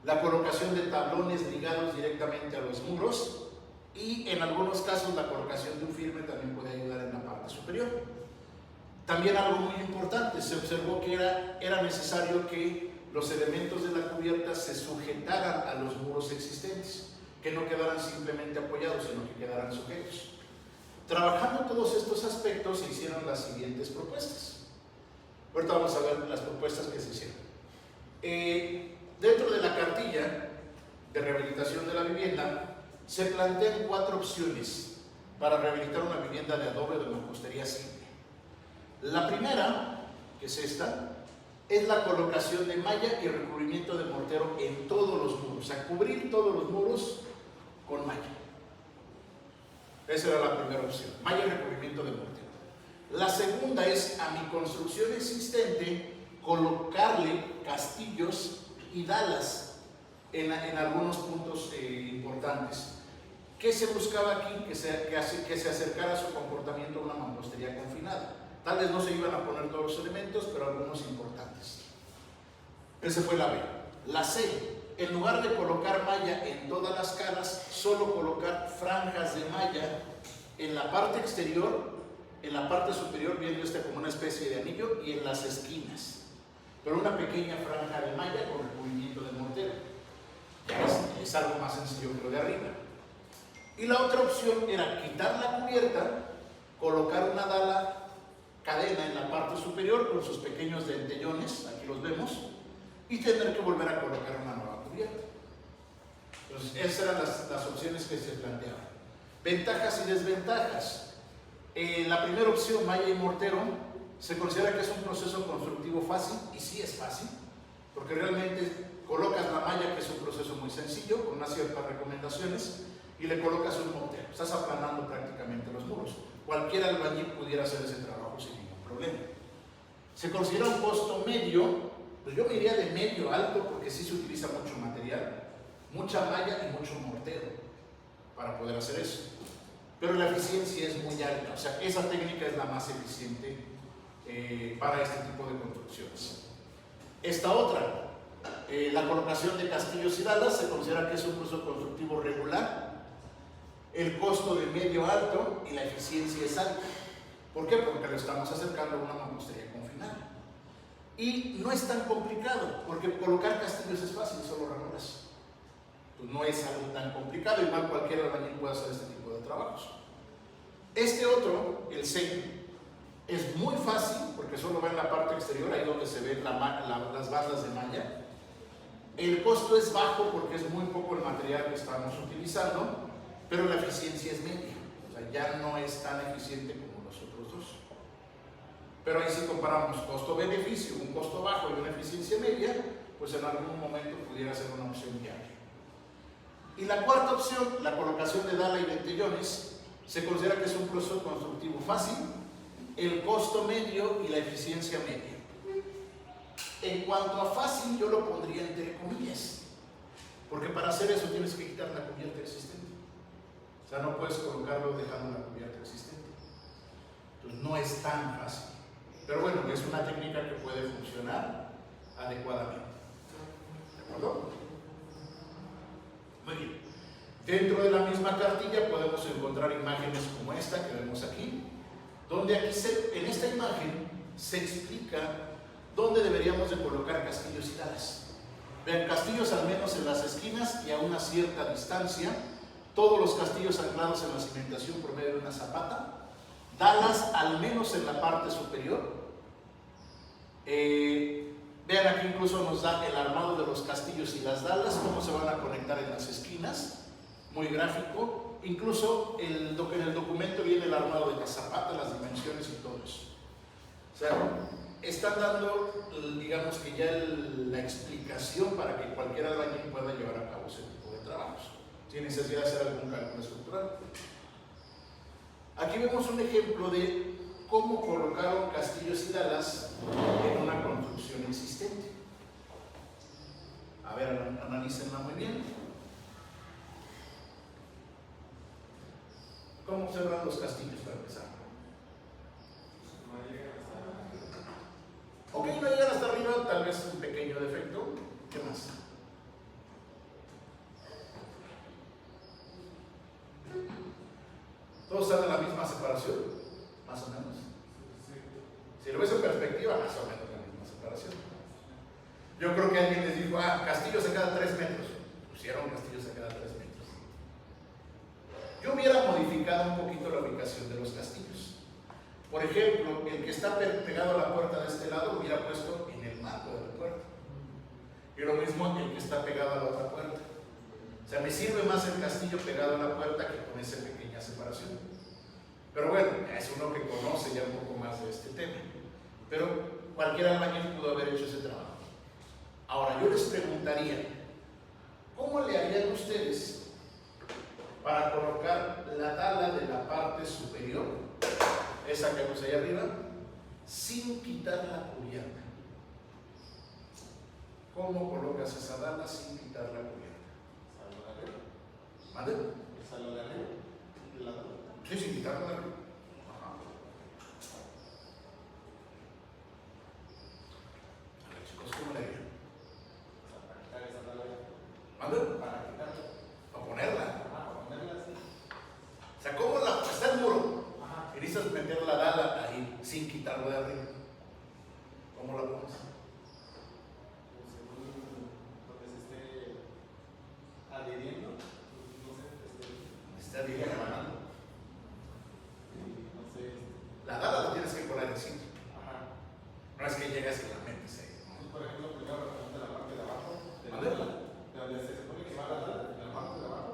la colocación de tablones ligados directamente a los muros y en algunos casos la colocación de un firme también puede ayudar en la parte superior. También algo muy importante, se observó que era necesario que los elementos de la cubierta se sujetaran a los muros existentes, que no quedaran simplemente apoyados, sino que quedaran sujetos. Trabajando todos estos aspectos se hicieron las siguientes propuestas. Ahorita vamos a ver las propuestas que se hicieron. Dentro de la cartilla de rehabilitación de la vivienda se plantean 4 opciones para rehabilitar una vivienda de adobe o de mampostería simple. La primera, que es esta, es la colocación de malla y recubrimiento de mortero en todos los muros, o sea, cubrir todos los muros con malla. Esa era la primera opción, malla y recubrimiento de mortero. La segunda es, a mi construcción existente, colocarle castillos y dalas en algunos puntos importantes. ¿Qué se buscaba aquí? Que se acercara a su comportamiento a una mampostería confinada. Tal vez no se iban a poner todos los elementos, pero algunos importantes. Esa fue la B. La C, en lugar de colocar malla en todas las caras, solo colocar franjas de malla en la parte exterior, en la parte superior, viendo como una especie de anillo, y en las esquinas. Pero una pequeña franja de malla con recubrimiento de mortero. Es algo más sencillo que lo de arriba. Y la otra opción era quitar la cubierta, colocar una dala cadena en la parte superior con sus pequeños dentellones, aquí los vemos, y tener que volver a colocar una nueva cubierta. Entonces, esas eran las opciones que se planteaban. Ventajas y desventajas. La primera opción, malla y mortero, se considera que es un proceso constructivo fácil, y sí es fácil, porque realmente colocas la malla, que es un proceso muy sencillo, con unas ciertas recomendaciones, y le colocas un mortero. Estás aplanando prácticamente los muros. Cualquier albañil pudiera hacer ese trabajo sin ningún problema. Se considera un costo medio, pues yo me iría de medio alto, porque sí se utiliza mucho material, mucha malla y mucho mortero para poder hacer eso. Pero la eficiencia es muy alta, o sea, esa técnica es la más eficiente para este tipo de construcciones. Esta otra, la colocación de castillos y dalas, se considera que es un proceso constructivo regular. El costo de medio alto y la eficiencia es alta. ¿Por qué? Porque lo estamos acercando a una mampostería confinada. Y no es tan complicado, porque colocar castillos es fácil, solo ranuras. Pues no es algo tan complicado, igual cualquier albañil puede hacer este tipo de trabajos. Este otro, el C, es muy fácil, porque solo va en la parte exterior, ahí donde se ven las bandas de malla. El costo es bajo porque es muy poco el material que estamos utilizando, pero la eficiencia es media, o sea, ya no es tan eficiente como los otros dos. Pero ahí si comparamos costo-beneficio, un costo bajo y una eficiencia media, pues en algún momento pudiera ser una opción viable. Y la cuarta opción, la colocación de dala y dentellones, se considera que es un proceso constructivo fácil, el costo medio y la eficiencia media. En cuanto a fácil, yo lo pondría entre comillas, porque para hacer eso tienes que quitar la cubierta existente. O sea, no puedes colocarlo dejando la cubierta existente. Entonces no es tan fácil. Pero bueno, es una técnica que puede funcionar adecuadamente. ¿De acuerdo? Muy bien. Dentro de la misma cartilla podemos encontrar imágenes como esta que vemos aquí, donde aquí en esta imagen se explica dónde deberíamos de colocar castillos y dalas. Vean, castillos al menos en las esquinas y a una cierta distancia, todos los castillos anclados en la cimentación por medio de una zapata, dalas al menos en la parte superior. Vean, aquí incluso nos da el armado de los castillos y las dalas, cómo se van a conectar en las esquinas, muy gráfico. Incluso en el documento viene el armado de la zapata, las dimensiones y todo eso. O sea, están dando, digamos que ya la explicación para que cualquier albañil pueda llevar a cabo ese tipo de trabajos, sin necesidad de hacer algún cálculo estructural. Aquí vemos un ejemplo de cómo colocaron castillos y dalas en una construcción existente. A ver, analícenla muy bien. ¿Cómo observan los castillos para empezar? Ok, no llegan hasta arriba, tal vez un pequeño defecto. ¿Qué más? ¿Todos están en la misma separación? Más o menos. Si lo ves en perspectiva, más o menos la misma separación. Yo creo que alguien les dijo, castillos a cada 3 metros. Pusieron castillos a cada 3 metros. Yo hubiera modificado modificado un poquito la ubicación de los castillos. Por ejemplo, el que está pegado a la puerta de este lado lo hubiera puesto en el marco de la puerta. Y lo mismo el que está pegado a la otra puerta. O sea, me sirve más el castillo pegado a la puerta que con esa pequeña separación. Pero bueno, es uno que conoce ya un poco más de este tema. Pero cualquier albañil pudo haber hecho ese trabajo. Ahora, yo les preguntaría, ¿cómo le harían ustedes para colocar la tala de la parte superior, esa que vemos ahí arriba, sin quitar la cubierta? ¿Cómo colocas esa tala sin quitar la cubierta? ¿Mande? ¿Salón de arriba? ¿De lado? Sí, sin quitarla de arriba. Ajá. A ver, chicos, ¿cómo le harían? Para quitar esa tabla. ¿Mande? Para quitarla. Para ponerla. Para ponerla así. O sea, ¿cómo está el muro? Ajá. Y necesitas meter la dala ahí sin quitarlo de arriba. ¿Cómo la pones? Según donde se esté adhiriendo, no sé, Está bien. no sé. La dala la tienes que poner encima. Ajá. No es que llegas y la metes ahí. Entonces, por ejemplo, primero representa la parte de abajo, de ¿Vale? donde se supone que va la dala, en la parte de abajo,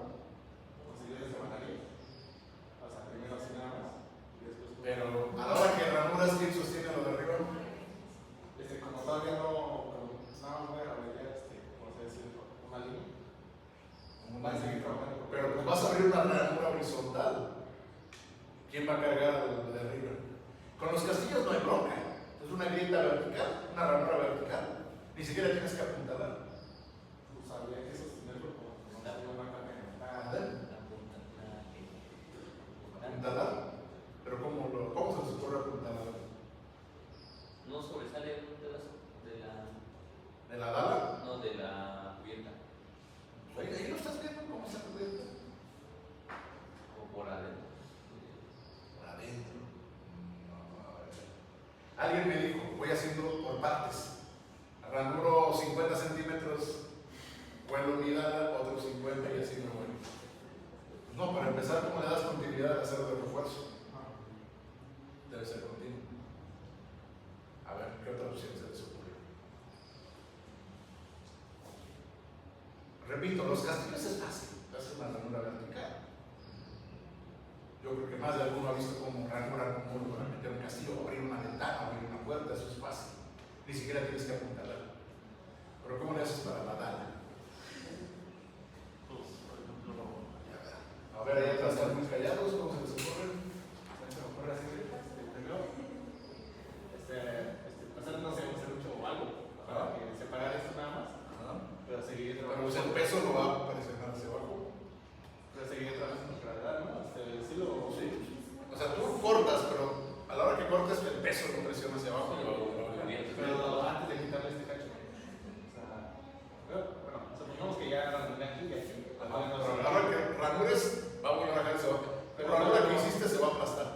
o si debes de bajaría. O sea, primero así nada más, y después. Pero a la hora que ranuras, ¿quién sostiene lo de arriba? Como todavía no, nada más voy a abreviar, ¿cómo se dice? Una línea. Va a seguir trabajando. Pero pues vas a abrir una ranura horizontal. ¿Quién va a cargar lo de arriba? Con los castillos no hay bronca. Es una grieta vertical, una ranura vertical. Ni siquiera tienes que apuntalar. Pues habría que sostenerlo como si fuera una carga. ¿Apuntalar? ¿Pero cómo se les ocurre apuntalar? No sobresale ¿De la dala? no, de la cubierta. Oye, ahí lo estás viendo cómo está cubierta. O por adentro. Por adentro. No, a ver. Alguien me dijo, voy haciendo por partes. Ranuro 50 centímetros, vuelo mi dala, otros 50 y así me vuelvo. No, para empezar, ¿cómo le das continuidad al hacer de refuerzo? Debe ser continuo. A ver, ¿qué otra opción se les ocurre? Repito, los castillos es fácil, hacer una ranura vertical. Yo creo que más de alguno ha visto cómo ranurar un muro para meter un castillo, o abrir una ventana, abrir una puerta, eso es fácil. Ni siquiera tienes que apuntalar. Pero ¿cómo le haces para la dala? A ver, ahí atrás están muy callados, ¿cómo se les ocurre? Se me ocurre así, primero, hacer, no sé, hacer mucho o algo, para que separar esto nada más, pero seguir Pero trabajando. pues el peso no va a presionar hacia abajo. Pero seguir trabajando con gravedad, ¿no? Sí lo. Sí. O sea, tú cortas, pero a la hora que cortes el peso no presiona hacia abajo. Pero antes de quitarle este cacho. O sea, bueno, supongamos que ya ranuré aquí y aquí. Pero a la hora que ranures, va a volver a bajar hacia abajo. Pero a la hora que hiciste se va a aplastar.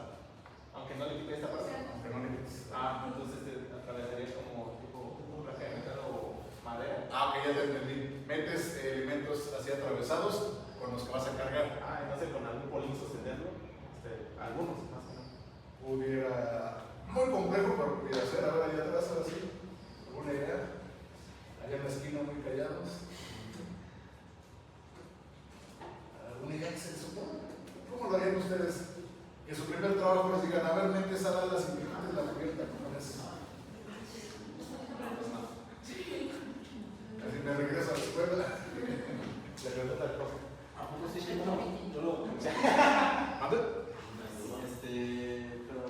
Aunque no le quite esta parte. Aunque no le quites. Entonces atravesaría como tipo un placa de metal o madera. Ok, ya te entendí. Metes elementos así atravesados con los que vas a cargar. Entonces con algún polín sostenerlo. Algunos más o menos. Pudiera. Muy complejo, pero pudiera ser. A ver, allá atrás, ahora sí. ¿Alguna idea? Allá en la esquina, muy callados. ¿Alguna idea que se les ocurre? ¿Cómo lo harían ustedes? Que su primer trabajo les digan, a ver, mete esa dala sin que quites la cubierta, ¿cómo es? Así me regreso a la escuela. Le pregunto tal cosa. ¿A poco sí? Yo lo pensé. ¿Mande? Pero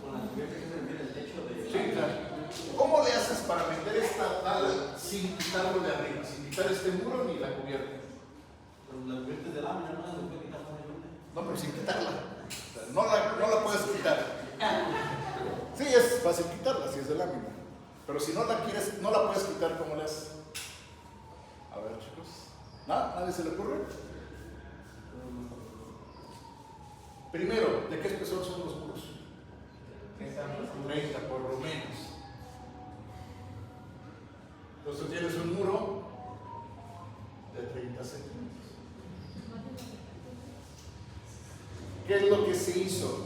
con la cubierta que se refiere el techo de. Sí, claro. ¿Cómo le haces para meter esta dala sin quitarlo de arriba? Sin quitar este muro ni la cubierta. Pero la cubierta es de lámina, no se puede quitar fácilmente. No, pero sin quitarla. O sea, no la puedes quitar. Sí, es fácil quitarla si es de lámina. Pero si no la quieres, no la puedes quitar, ¿cómo le haces? A ver, chicos. ¿Nadie se le ocurre? Primero, ¿de qué espesor son los muros? 30 por lo menos. Entonces tienes un muro de 30 centímetros. ¿Qué es lo que se hizo?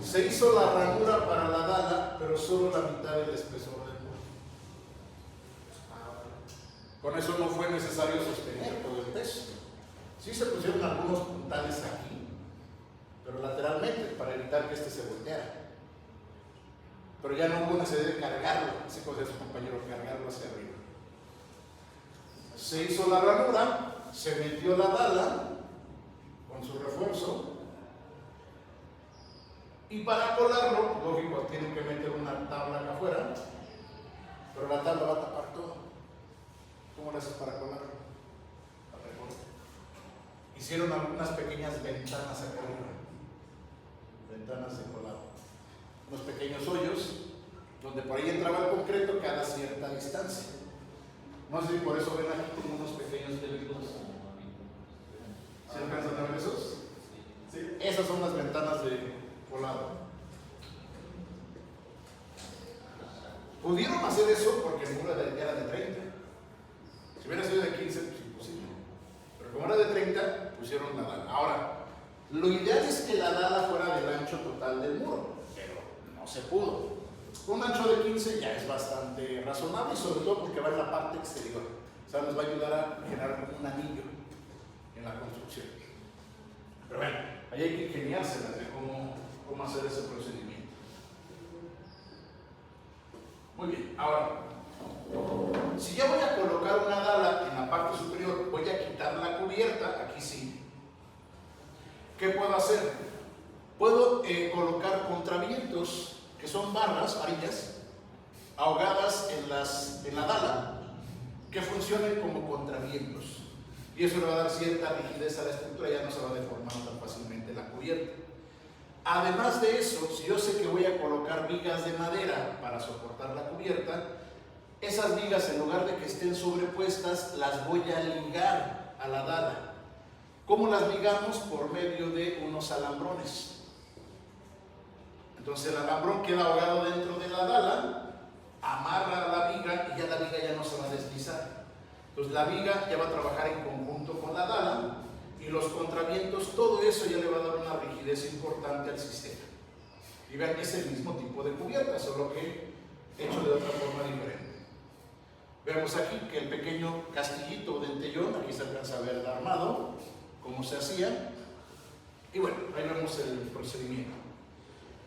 Se hizo la ranura para la dala, pero solo la mitad del espesor del muro. Con eso no fue necesario sostener todo el peso. Sí se pusieron algunos puntales aquí, pero lateralmente, para evitar que este se volteara. Pero ya no hubo necesidad de cargarlo, así como decía su compañero, cargarlo hacia arriba. Se hizo la ranura, se metió la dala con su refuerzo, y para colarlo, lógico, tienen que meter una tabla acá afuera, pero la tabla va a tapar todo. ¿Cómo lo haces para colarlo? Hicieron algunas pequeñas ventanas acá arriba, ventanas de colado, unos pequeños hoyos donde por ahí entraba el concreto cada cierta distancia. No sé si por eso ven aquí como unos pequeños delitos. ¿Sí alcanzan a ver esos? Sí. Esas son las ventanas de colado. Pudieron hacer eso porque el muro era de 30. Si hubiera sido de 15, pues imposible. Pero como era de 30, pusieron la dala. Ahora, lo ideal es que la dala fuera del ancho total del muro, pero no se pudo. Un ancho de 15 ya es bastante razonable, y sobre todo porque va en la parte exterior. O sea, nos va a ayudar a generar como un anillo en la construcción. Pero bueno, ahí hay que ingeniárselas de cómo hacer ese procedimiento. Muy bien, ahora, si ya voy a colocar una dala en la parte superior, voy a quitar la cubierta, aquí sí. ¿Qué puedo hacer? Puedo colocar contravientos, que son barras, varillas, ahogadas en la dala, que funcionen como contravientos. Y eso le va a dar cierta rigidez a la estructura, ya no se va a deformar tan fácilmente la cubierta. Además de eso, si yo sé que voy a colocar vigas de madera para soportar la cubierta, esas vigas, en lugar de que estén sobrepuestas, las voy a ligar a la dala. ¿Cómo las ligamos? Por medio de unos alambrones. Entonces el alambrón queda ahogado dentro de la dala, amarra la viga y ya la viga ya no se va a deslizar. Entonces la viga ya va a trabajar en conjunto con la dala, y los contravientos, todo eso ya le va a dar una rigidez importante al sistema. Y vean que es el mismo tipo de cubierta, solo que hecho de otra forma diferente. Vemos aquí que el pequeño castillito o dentellón, aquí se alcanza a ver el armado, cómo se hacía. Y bueno, ahí vemos el procedimiento.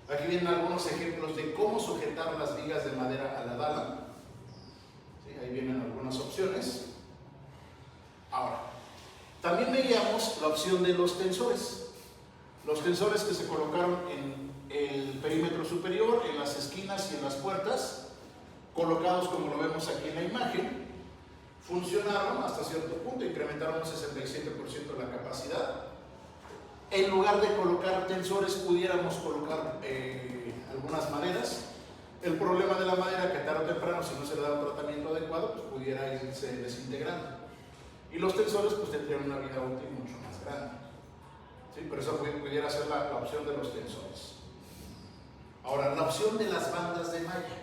Aquí vienen algunos ejemplos de cómo sujetar las vigas de madera a la dala. ¿Sí? Ahí vienen algunas opciones. Ahora, también veíamos la opción de los tensores. Los tensores que se colocaron en el perímetro superior, en las esquinas y en las puertas, colocados como lo vemos aquí en la imagen, funcionaron hasta cierto punto, incrementaron un 67% la capacidad. En lugar de colocar tensores, pudiéramos colocar algunas maderas. El problema de la madera, que tarde o temprano, si no se le da un tratamiento adecuado, pues pudiera irse desintegrando. Y los tensores pues tendrían una vida útil mucho más grande. ¿Sí? Por eso pudiera ser la opción de los tensores. Ahora, la opción de las bandas de malla.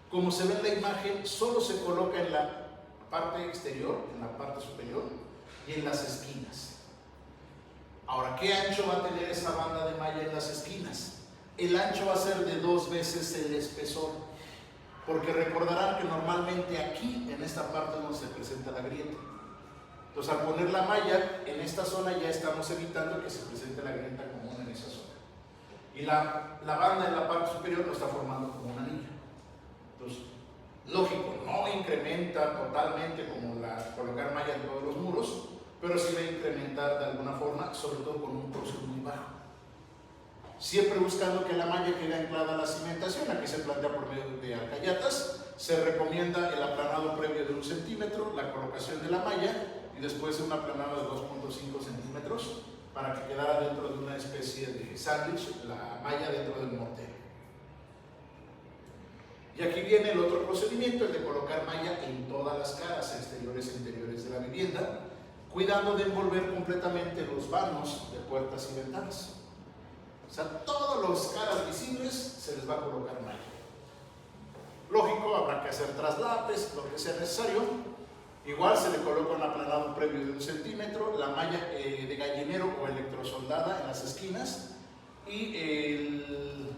Como se ve en la imagen, solo se coloca en la parte exterior, en la parte superior y en las esquinas. Ahora, ¿qué ancho va a tener esa banda de malla en las esquinas? El ancho va a ser de 2 veces el espesor, porque recordarán que normalmente aquí, en esta parte, es donde se presenta la grieta. Entonces, al poner la malla en esta zona, ya estamos evitando que se presente la grieta común en esa zona. Y la banda en la parte superior lo está formando como un anillo. Entonces, lógico, no incrementa totalmente como colocar malla en todos los muros, pero sí va a incrementar de alguna forma, sobre todo con un costo muy bajo. Siempre buscando que la malla quede anclada a la cimentación. Aquí se plantea por medio de alcayatas. Se recomienda el aplanado previo de 1 centímetro, la colocación de la malla y después un aplanado de 2.5 centímetros para que quedara dentro de una especie de sándwich la malla dentro del mortero. Y aquí viene el otro procedimiento, el de colocar malla en todas las caras exteriores e interiores de la vivienda, cuidando de envolver completamente los vanos de puertas y ventanas. O sea, todas las caras visibles se les va a colocar malla. Lógico, habrá que hacer traslapes, lo que sea necesario, Igual se le coloca un aplanado previo de 1 centímetro, la malla de gallinero o electrosoldada en las esquinas y el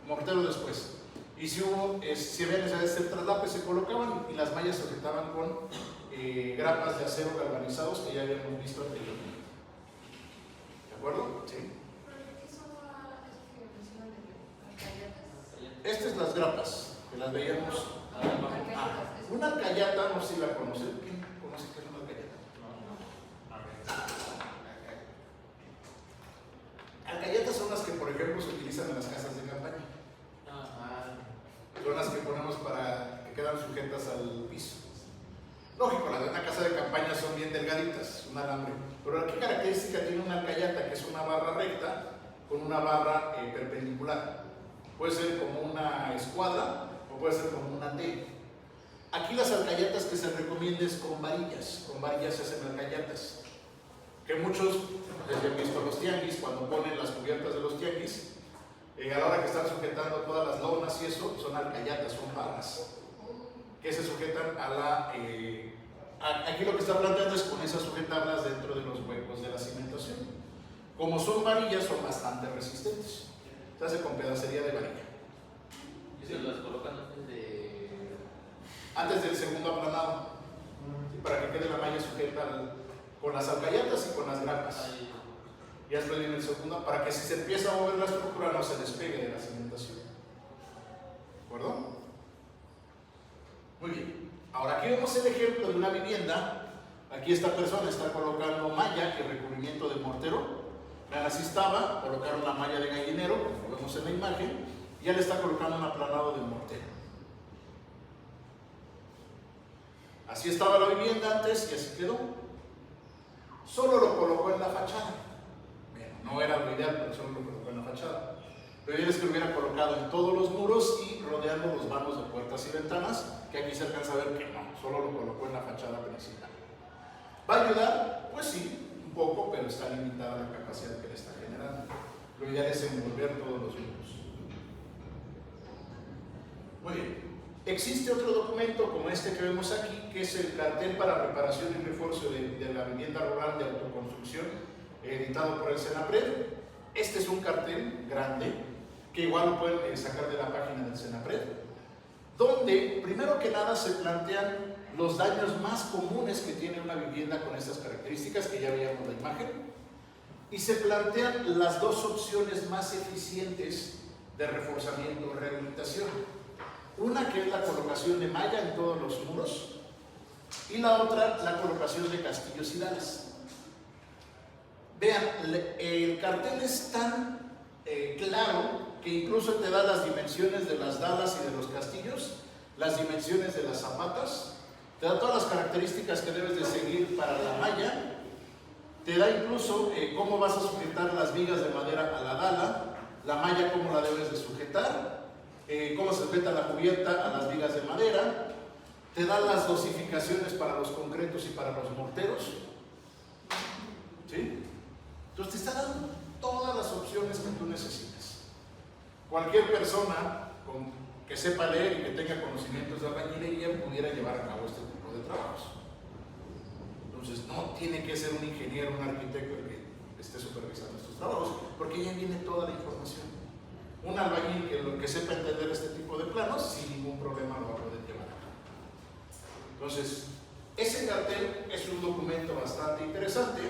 mortero después. Y si había necesidad de hacer traslapes, se colocaban y las mallas se sujetaban con grapas de acero galvanizados que ya habíamos visto anteriormente. ¿De acuerdo? Sí. ¿Qué son las que mencionan de alcayatas? Estas son las grapas que las veíamos. Una alcayata, no sé si la conocen. ¿Quién conoce qué es una alcayata? Alcayatas son las que, por ejemplo, se utilizan en las casas de campaña. Son las que ponemos para que quedan sujetas al piso. Lógico, las de una casa de campaña son bien delgaditas, un alambre. Pero ¿qué característica tiene una alcayata? Que es una barra recta con una barra perpendicular. Puede ser como una escuadra o puede ser como una T. Aquí las alcayatas que se recomienda es con varillas se hacen alcayatas. Que muchos, desde han visto los tianguis, cuando ponen las cubiertas de los tianguis, a la hora que están sujetando todas las lonas y eso, son alcayatas, son barras que se sujetan a la... aquí lo que está planteando es con esas sujetarlas dentro de los huecos de la cimentación. Como son varillas, son bastante resistentes. Se hace con pedacería de varilla. ¿Y se las colocan Antes del segundo aplanado, ¿sí? Para que quede la malla sujeta con las alcayatas y con las grapas. Ya después viene el segundo, para que si se empieza a mover la estructura no se despegue de la cimentación. ¿De acuerdo? Muy bien. Ahora aquí vemos el ejemplo de una vivienda. Aquí esta persona está colocando malla y recubrimiento de mortero. Así estaba, colocaron la malla de gallinero, como vemos en la imagen, y ya le está colocando un aplanado de mortero. Así estaba la vivienda antes y así quedó. Solo lo colocó en la fachada. Bueno, no era lo ideal, pero solo lo colocó en la fachada. Lo ideal es que lo hubiera colocado en todos los muros y rodeando los vanos de puertas y ventanas, que aquí se alcanza a ver que no, solo lo colocó en la fachada principal. ¿Va a ayudar? Pues sí, un poco, pero está limitada la capacidad que le está generando. Lo ideal es envolver todos los muros. Muy bien. Existe otro documento como este que vemos aquí, que es el cartel para reparación y refuerzo de la vivienda rural de autoconstrucción, editado por el Senapred. Este es un cartel grande, que igual lo pueden sacar de la página del Senapred, donde primero que nada se plantean los daños más comunes que tiene una vivienda con estas características, que ya veíamos la imagen, y se plantean las dos opciones más eficientes de reforzamiento o rehabilitación. Una que es la colocación de malla en todos los muros y la otra la colocación de castillos y dalas. Vean, el cartel es tan claro que incluso te da las dimensiones de las dalas y de los castillos, las dimensiones de las zapatas, te da todas las características que debes de seguir para la malla, te da incluso cómo vas a sujetar las vigas de madera a la dala, la malla cómo la debes de sujetar, cómo se sujeta la cubierta a las vigas de madera, te da las dosificaciones para los concretos y para los morteros, ¿sí? Entonces te está dando todas las opciones que tú necesitas. Cualquier persona que sepa leer y que tenga conocimientos de albañilería pudiera llevar a cabo este tipo de trabajos. Entonces no tiene que ser un ingeniero, un arquitecto el que esté supervisando estos trabajos, porque ya viene toda la información. Un albañil que sepa entender este tipo de planos, sin ningún problema lo va a poder llevar a cabo. Entonces, ese cartel es un documento bastante interesante,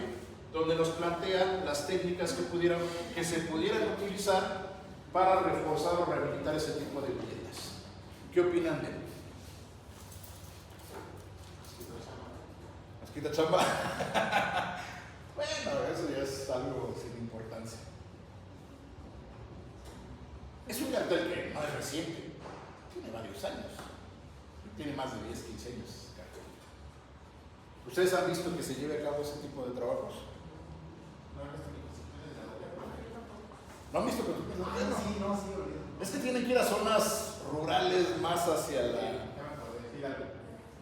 donde nos plantea las técnicas que se pudieran utilizar para reforzar o rehabilitar ese tipo de viviendas. ¿Qué opinan de él? ¿Nos quita chamba? Bueno, eso ya es algo sin importancia. Es un cartel que no es reciente, tiene varios años, tiene más de 10, 15 años. ¿Ustedes han visto que se lleve a cabo ese tipo de trabajos? ¿No han visto que es que tienen que ir a zonas rurales más hacia la...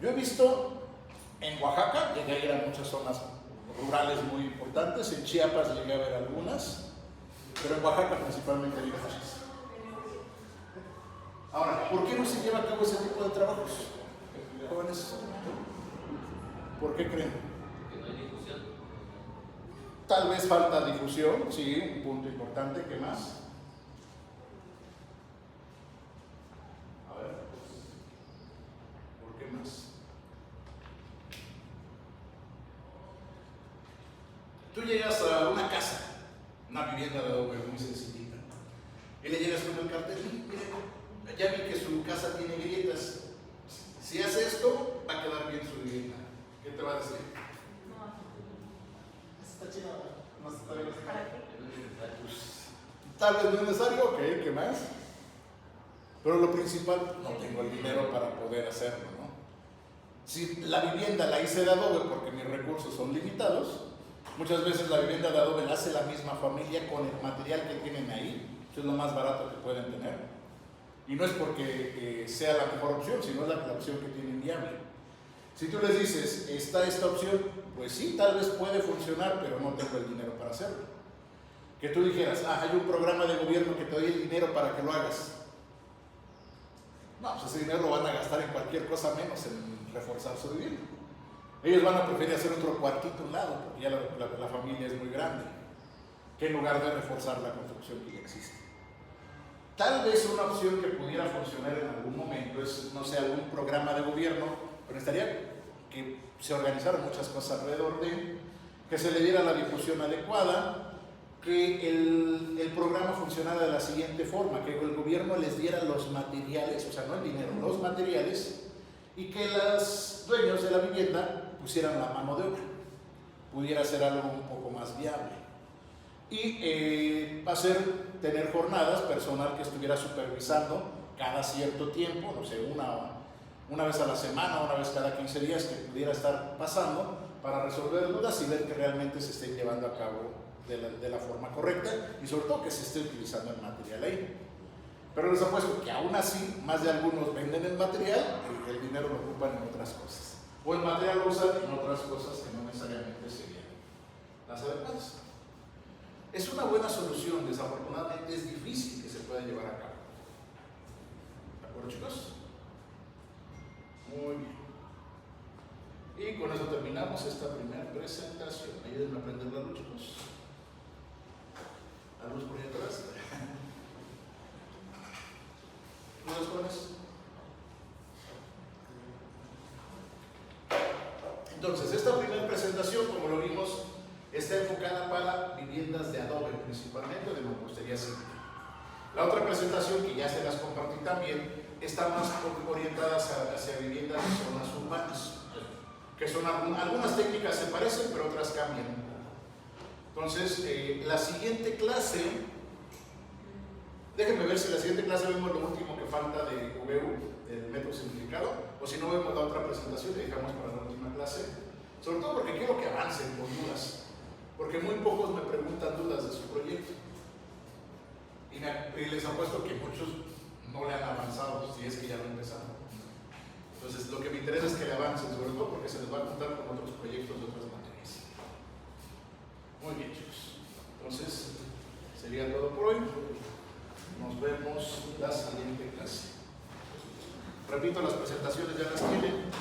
Yo he visto en Oaxaca, llegué a ir a muchas zonas rurales muy importantes, en Chiapas llegué a ver algunas, pero en Oaxaca principalmente hay muchas. Ahora, ¿por qué no se lleva a cabo ese tipo de trabajos, jóvenes? ¿Por qué creen? Que no hay difusión. Tal vez falta difusión, sí, un punto importante. ¿Qué más? A ver, ¿por qué más? Tú llegas a una casa, una vivienda de adobe muy sencillita, y le llegas con el cartel, mire, ya vi que su casa tiene grietas. Si hace esto, va a quedar bien su vivienda. ¿Qué te va a decir? Está chido, no está bien. ¿Para qué? No es necesario. Tal vez no es necesario, ok, ¿qué más? Pero lo principal, no tengo el dinero para poder hacerlo, ¿no? Si la vivienda la hice de adobe porque mis recursos son limitados, muchas veces la vivienda de adobe la hace la misma familia con el material que tienen ahí. Eso es lo más barato que pueden tener. Y no es porque sea la mejor opción, sino es la opción que tienen viable. Si tú les dices, está esta opción, pues sí, tal vez puede funcionar, pero no tengo el dinero para hacerlo. Que tú dijeras, hay un programa de gobierno que te doy el dinero para que lo hagas. No, pues ese dinero lo van a gastar en cualquier cosa menos en reforzar su vivienda. Ellos van a preferir hacer otro cuartito a un lado, porque ya la familia es muy grande, que en lugar de reforzar la construcción que ya existe. Tal vez una opción que pudiera funcionar en algún momento es, no sé, algún programa de gobierno, pero estaría que se organizaran muchas cosas alrededor de, que se le diera la difusión adecuada, que el programa funcionara de la siguiente forma, que el gobierno les diera los materiales, o sea, no el dinero, los materiales, y que los dueños de la vivienda pusieran la mano de obra, pudiera ser algo un poco más viable. Y tener jornadas, personal que estuviera supervisando cada cierto tiempo, no sé, una vez a la semana, una vez cada 15 días, que pudiera estar pasando para resolver dudas y ver que realmente se esté llevando a cabo de la forma correcta y sobre todo que se esté utilizando el material ahí. Pero les apuesto que aún así, más de algunos venden el material y el dinero lo ocupan en otras cosas. O el material lo usan en otras cosas que no necesariamente serían las adecuadas. Es una buena solución, desafortunadamente es difícil que se pueda llevar a cabo. ¿De acuerdo, chicos? Muy bien. Y con eso terminamos esta primera presentación. Ayúdenme a prender la luz, chicos. La luz por ahí atrás. ¿Los jóvenes? Entonces, esta primera presentación, como lo vimos, está enfocada para viviendas de adobe, principalmente de mampostería simple. La otra presentación, que ya se las compartí también, está más orientada hacia viviendas de zonas urbanas, que son algunas técnicas se parecen, pero otras cambian un poco. Entonces, la siguiente clase, déjenme ver si la siguiente clase vemos lo último que falta de VU, del método simplificado, o si no vemos la otra presentación y dejamos para la última clase, sobre todo porque quiero que avancen con dudas. Porque muy pocos me preguntan dudas de su proyecto. Y les apuesto que muchos no le han avanzado, si es que ya lo empezaron. Entonces, lo que me interesa es que le avancen, sobre todo porque se les va a contar con otros proyectos de otras materias. Muy bien, chicos. Entonces, sería todo por hoy. Nos vemos la siguiente clase. Repito, las presentaciones ya las tienen.